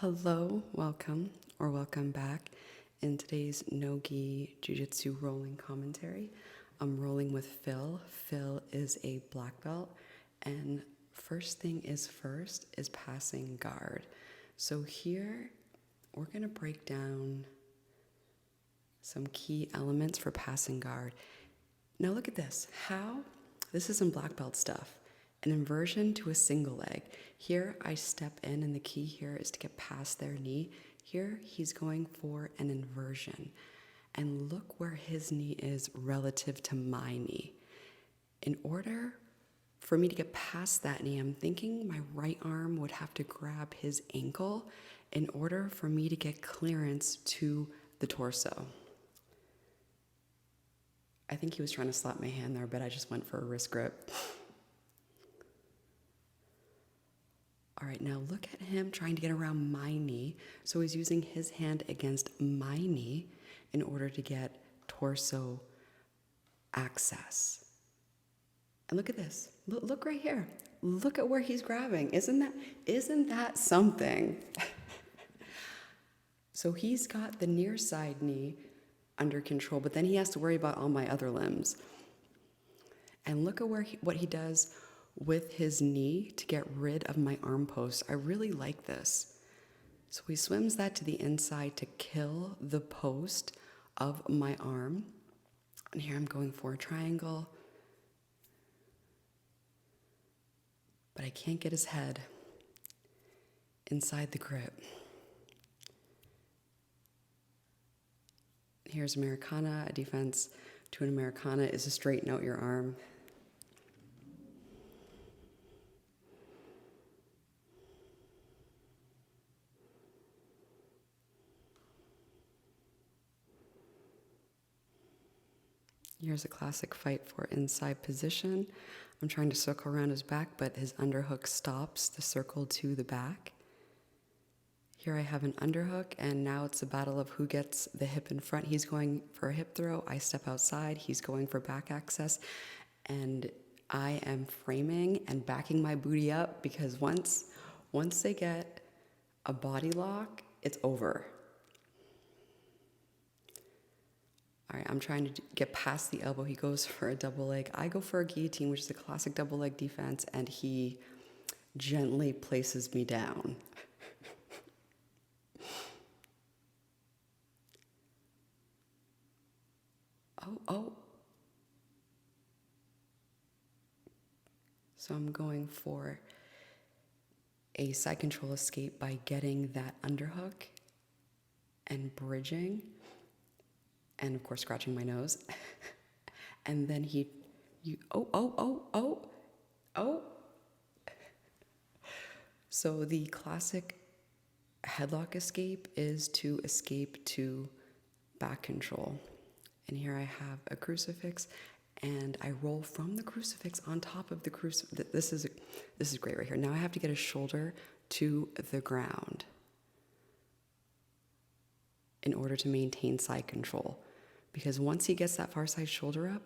Hello, welcome or welcome back. In today's nogi jiu-jitsu rolling commentary, I'm rolling with Phil. Phil is a black belt, and first thing is first is passing guard. So here we're going to break down some key elements for passing guard. Now look at this. This is some black belt stuff. An inversion to a single leg. Here I step in, and the key here is to get past their knee. Here he's going for an inversion. And look where his knee is relative to my knee. In order for me to get past that knee, I'm thinking my right arm would have to grab his ankle in order for me to get clearance to the torso. I think he was trying to slap my hand there, but I just went for a wrist grip. All right, now look at him trying to get around my knee. So he's using his hand against my knee in order to get torso access. And look at this. Look right here. Look at where he's grabbing. Isn't that something? So he's got the near side knee under control, but then he has to worry about all my other limbs. And look at what he does with his knee to get rid of my arm post. I really like this. So he swims that to the inside to kill the post of my arm. And here I'm going for a triangle. But I can't get his head inside the grip. Here's Americana. A defense to an Americana is to straighten out your arm. Here's a classic fight for inside position. I'm trying to circle around his back, but his underhook stops the circle to the back. Here I have an underhook, and now it's a battle of who gets the hip in front. He's going for a hip throw. I step outside. He's going for back access. And I am framing and backing my booty up because once they get a body lock, it's over. All right, I'm trying to get past the elbow. He goes for a double leg. I go for a guillotine, which is a classic double leg defense, and he gently places me down. Oh. So I'm going for a side control escape by getting that underhook and bridging. And of course, scratching my nose. And then oh. So the classic headlock escape is to escape to back control. And here I have a crucifix, and I roll from the crucifix on top of the crucifix. This is great right here. Now I have to get his shoulder to the ground in order to maintain side control. Because once he gets that far side shoulder up,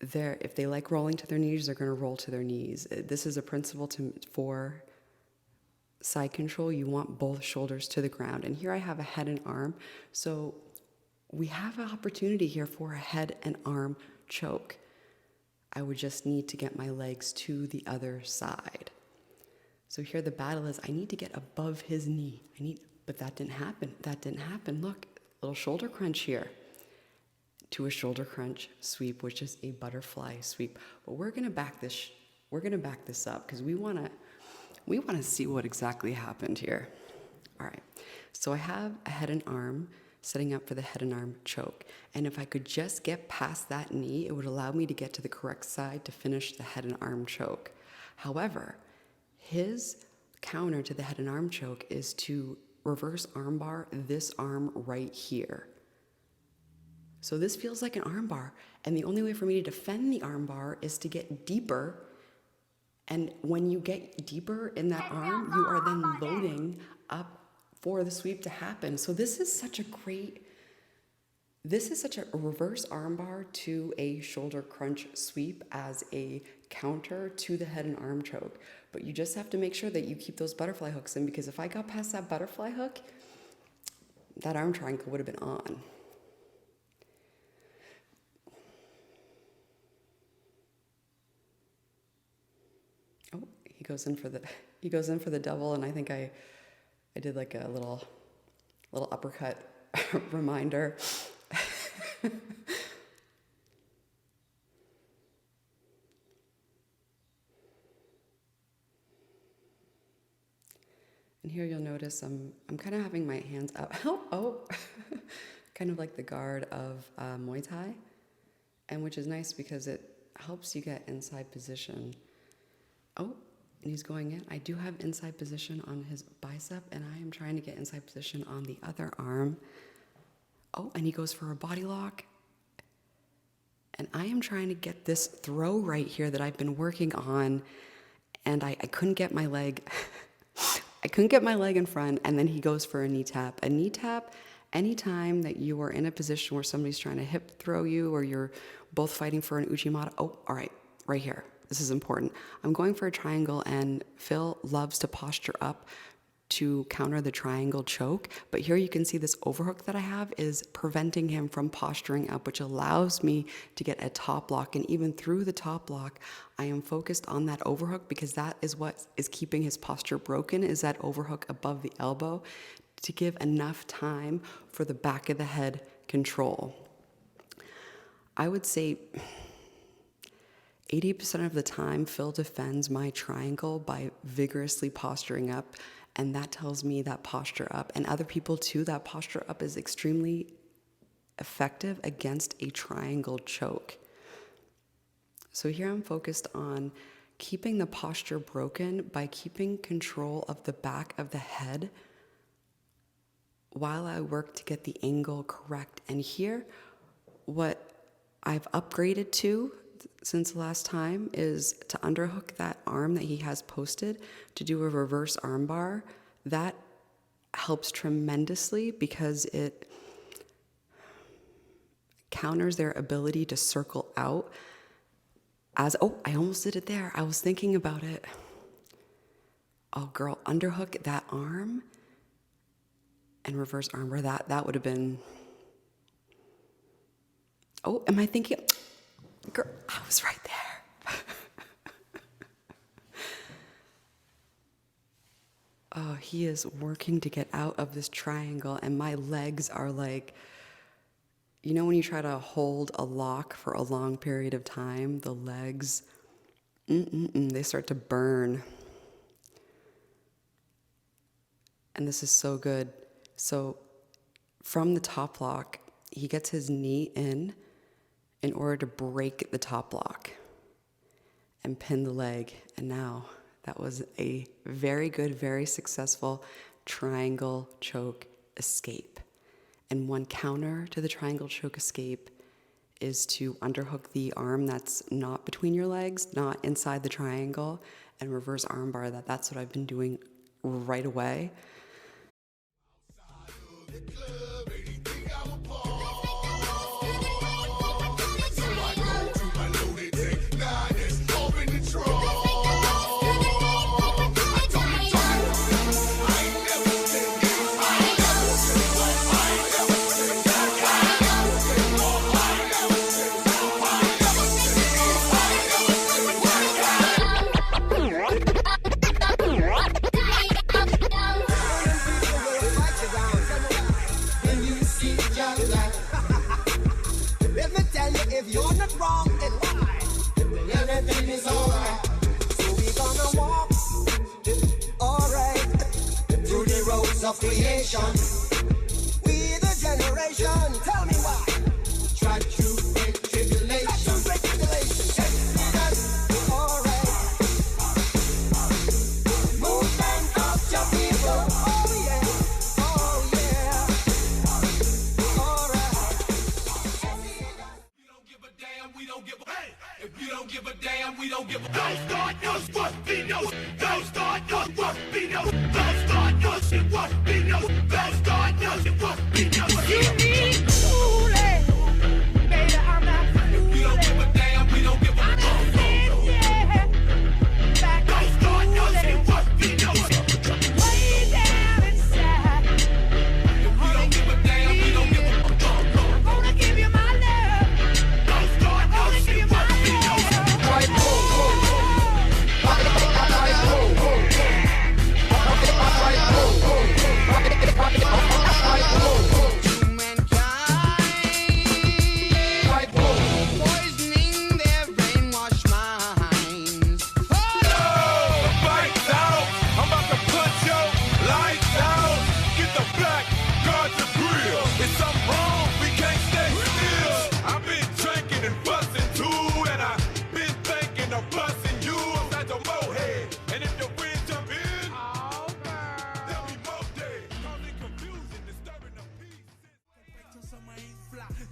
if they like rolling to their knees, they're going to roll to their knees. This is a principle for side control. You want both shoulders to the ground. And here I have a head and arm. So we have an opportunity here for a head and arm choke. I would just need to get my legs to the other side. So here the battle is I need to get above his knee. But that didn't happen. Look, little shoulder crunch here to a shoulder crunch sweep, which is a butterfly sweep. But we're gonna back this up because we wanna see what exactly happened here. All right, so I have a head and arm setting up for the head and arm choke. And if I could just get past that knee, it would allow me to get to the correct side to finish the head and arm choke. However, his counter to the head and arm choke is to reverse armbar this arm right here. So this feels like an armbar, and the only way for me to defend the armbar is to get deeper. And when you get deeper in that arm, you are then loading up for the sweep to happen. So this is such a reverse armbar to a shoulder crunch sweep as a counter to the head and arm choke. But you just have to make sure that you keep those butterfly hooks in, because if I got past that butterfly hook, that arm triangle would have been on. Oh, he goes in for the double, and I think I did like a little uppercut reminder. And here you'll notice I'm kind of having my hands up. Oh, kind of like the guard of Muay Thai, and which is nice because it helps you get inside position. Oh, and he's going in. I do have inside position on his bicep, and I am trying to get inside position on the other arm. Oh, and he goes for a body lock. And I am trying to get this throw right here that I've been working on, and I couldn't get my leg. I couldn't get my leg in front, and then he goes for a knee tap. A knee tap, anytime that you are in a position where somebody's trying to hip throw you, or you're both fighting for an uchimata. Oh, all right, right here. This is important. I'm going for a triangle, and Phil loves to posture up to counter the triangle choke. But here you can see this overhook that I have is preventing him from posturing up, which allows me to get a top lock. And even through the top lock, I am focused on that overhook, because that is what is keeping his posture broken, is that overhook above the elbow, to give enough time for the back of the head control. I would say 80% of the time, Phil defends my triangle by vigorously posturing up, and that tells me that posture up, and other people too, that posture up is extremely effective against a triangle choke. So here I'm focused on keeping the posture broken by keeping control of the back of the head while I work to get the angle correct. And here, what I've upgraded to since the last time is to underhook that arm that he has posted to do a reverse arm bar. That helps tremendously because it counters their ability to circle out as, oh, I almost did it there. I was thinking about it. Oh, girl, underhook that arm and reverse arm bar. That would have been, oh, am I thinking? Girl, I was right there. Oh, he is working to get out of this triangle, and my legs are like, you know when you try to hold a lock for a long period of time, the legs, they start to burn. And this is so good. So from the top lock, he gets his knee in order to break the top lock and pin the leg. And now that was a very good, very successful triangle choke escape. And one counter to the triangle choke escape is to underhook the arm that's not between your legs, not inside the triangle, and reverse arm bar that. That's what I've been doing right away. Of creation, we the generation. Tell me why. Try to break tribulation. Alright. Movement of your people. Oh yeah. Oh yeah. Alright. We don't give a damn. We don't give a hey. If you don't give a damn, we don't give a. Don't start no what be no. Don't start no what be no. Don't start no what be no. Don't start no what be no. You need fooling, baby. I'm not fooling. If you don't give a damn, we don't give a damn. Yeah. Don't start no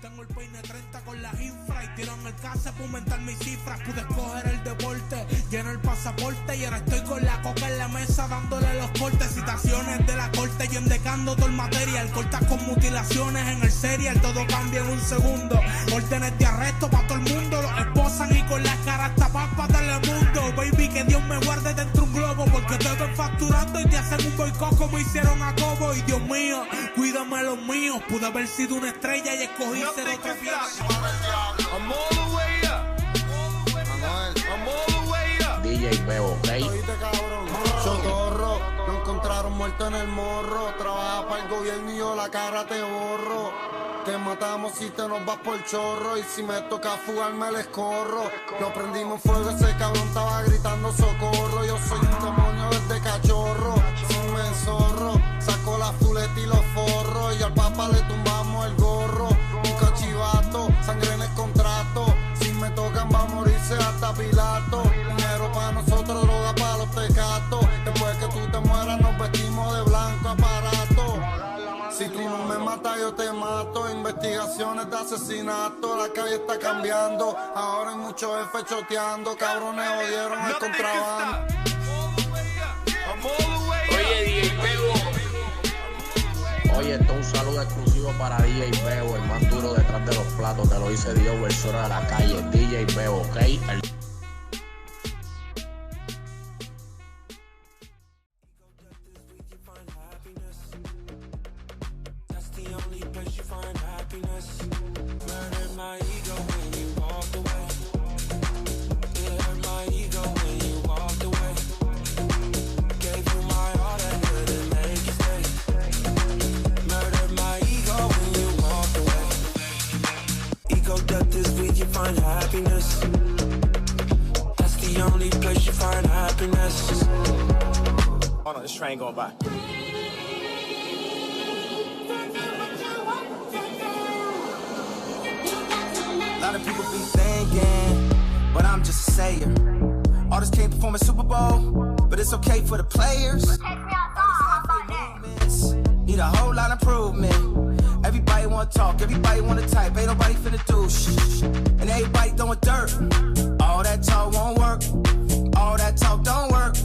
Tengo el peine 30 con las infra y tiran el case para aumentar mis cifras. Pude escoger el deporte, lleno el pasaporte y ahora estoy con la coca en la mesa dándole los cortes. Citaciones de la corte y endecando todo el material. Cortas con mutilaciones en el serial, todo cambia en un segundo. Órdenes de arresto para todo el mundo, los esposan y con las caras tapadas para Telemundo. Baby, que Dios me guarde dentro un globo, porque te ven facturando y te hacen un boicot como hicieron a Cobo. Y Dios mío, cuídame a los míos. Pude haber sido una estrella y escogí ser otro fiel. I'm all the way up. I'm all the way up. DJ Bebo, ¿ok? Oíste, cabrón, chotorro, lo encontraron muerto en el morro. Trabaja para el gobierno y yo la cara te borro. Te matamos si te nos vas por chorro. Y si me toca fugarme les corro. Lo prendimos en fuego, ese cabrón estaba gritando socorro. Yo soy un demonio desde cachorro. Si me enzorro, saco la fuleta y los forros. Y al papa le tumbamos el gorro. Un cachivato, sangre en el contrato. Si me tocan va a morirse hasta Pilato. Dinero para nosotros, droga para los tecatos. Después que tú te mueras nos vestimos de blanco aparato. Si tú no me matas yo te mato. Investigaciones de asesinato. La calle está cambiando. Ahora hay muchos jefes choteando. Cabrones jodieron el contrabando. Oye, DJ Bebo. Oye, esto es un saludo exclusivo para DJ Bebo, el más duro detrás de los platos. Te lo dice Dios, versora de la calle. DJ Bebo, ¿ok? Find happiness. That's the only place you find happiness. Hold on, this train going by. A lot of people be thinking, but I'm just a sayer. Artists can't perform a Super Bowl, but it's okay for the players. Need a whole lot of improvement. Everybody wanna talk, everybody wanna type, ain't nobody finna do shh. And everybody throwing dirt. All that talk won't work. All that talk don't work.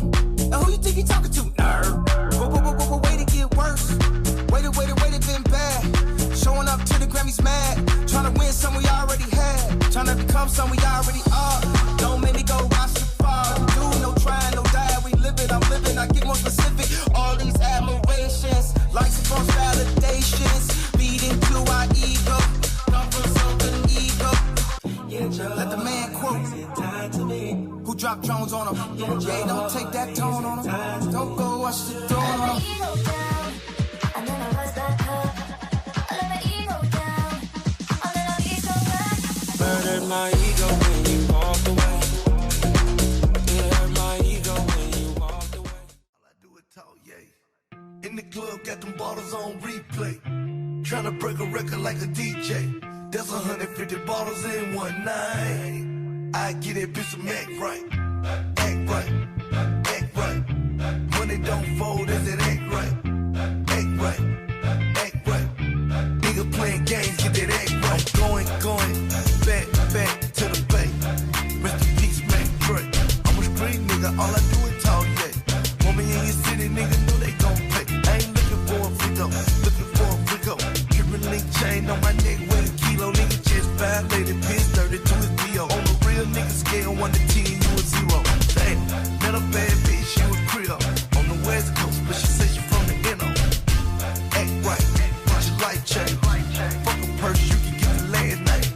Now who you think you talking to, nerd? Way to get worse. Way to been bad. Showing up to the Grammys mad. Trying to win some we already had. Trying to become some we already are. Don't make me go watch the fall. Do no trying, no die. We live it, I'm living. I get more specific. All these admirations, likes and false validations. Into our ego, come from something ego. Let the man quote. Who dropped drones on him? Yeah, don't take that tone on him. Don't go watch the throne on him. Murdered my ego when you walked away. It hurt my ego when you walked away. All I do is talk, yeah. In the club, got them bottles on replay. Tryna break a record like a DJ. There's 150 bottles in one night. I get that bitch some act right. Act right. Act right. Money don't fold, is it act right? Act right. Act right. Nigga playing games, get that act right. Going, back to the bay. Rest in peace, man, Dre. I'm a street nigga, all I do is talk, yeah. Woman in your city, nigga, know they gon' pay. I ain't looking for a free throw, looking for a free go. Link chain on my neck with a kilo. Nigga just violated, bitch 32 is D.O. On the real nigga scale, 1 to 10, you a 0. Damn, met a bad bitch, she was Creole. On the west coast, but she said she from the NO. Act right, put your life change. Fuck a purse, you can get the last name.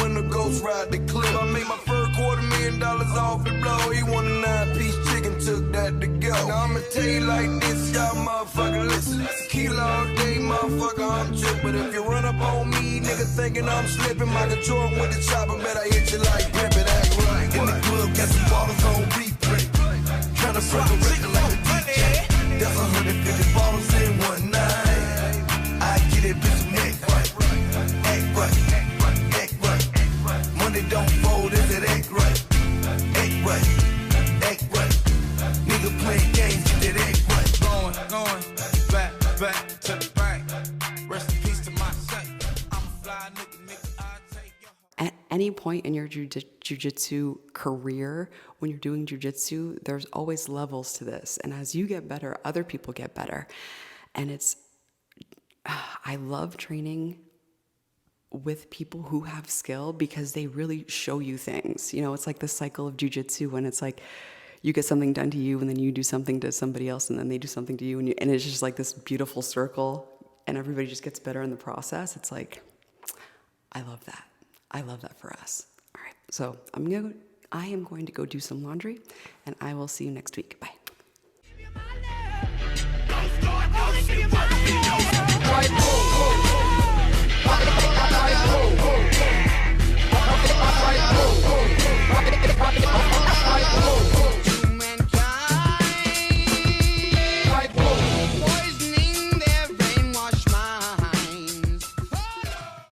when the ghost ride the clip. I made my first $250,000 off the blow. He want a 9-piece chicken, took that to go. Now I'ma tell you like this, y'all motherfucker, listen. Tequila all day, motherfucker, I'm trippin'. But if you run up on me, nigga thinking I'm slipping, Michael Jordan with the chopper, bet I hit you like Pimpin', act right. In the club, got some bottles on replay. Tryna circle record like a DJ. That's 150 bottles in one night. I get it, bitch, act right. Act right, act right. Money don't fold, is it act right? Act right, act right. Nigga playing games, get that act right. Going, back to the bank. Rest in peace to my saint. I'm a fly nigga, I take your... At any point in your jiu-jitsu career, when you're doing jiu-jitsu, there's always levels to this. And as you get better, other people get better. And I love training with people who have skill because they really show you things. You know, it's like the cycle of jiu-jitsu when it's like you get something done to you and then you do something to somebody else and then they do something to you and it's just like this beautiful circle and everybody just gets better in the process. It's like, I love that. I love that for us. All right, so I am going to go do some laundry and I will see you next week. Bye. Right,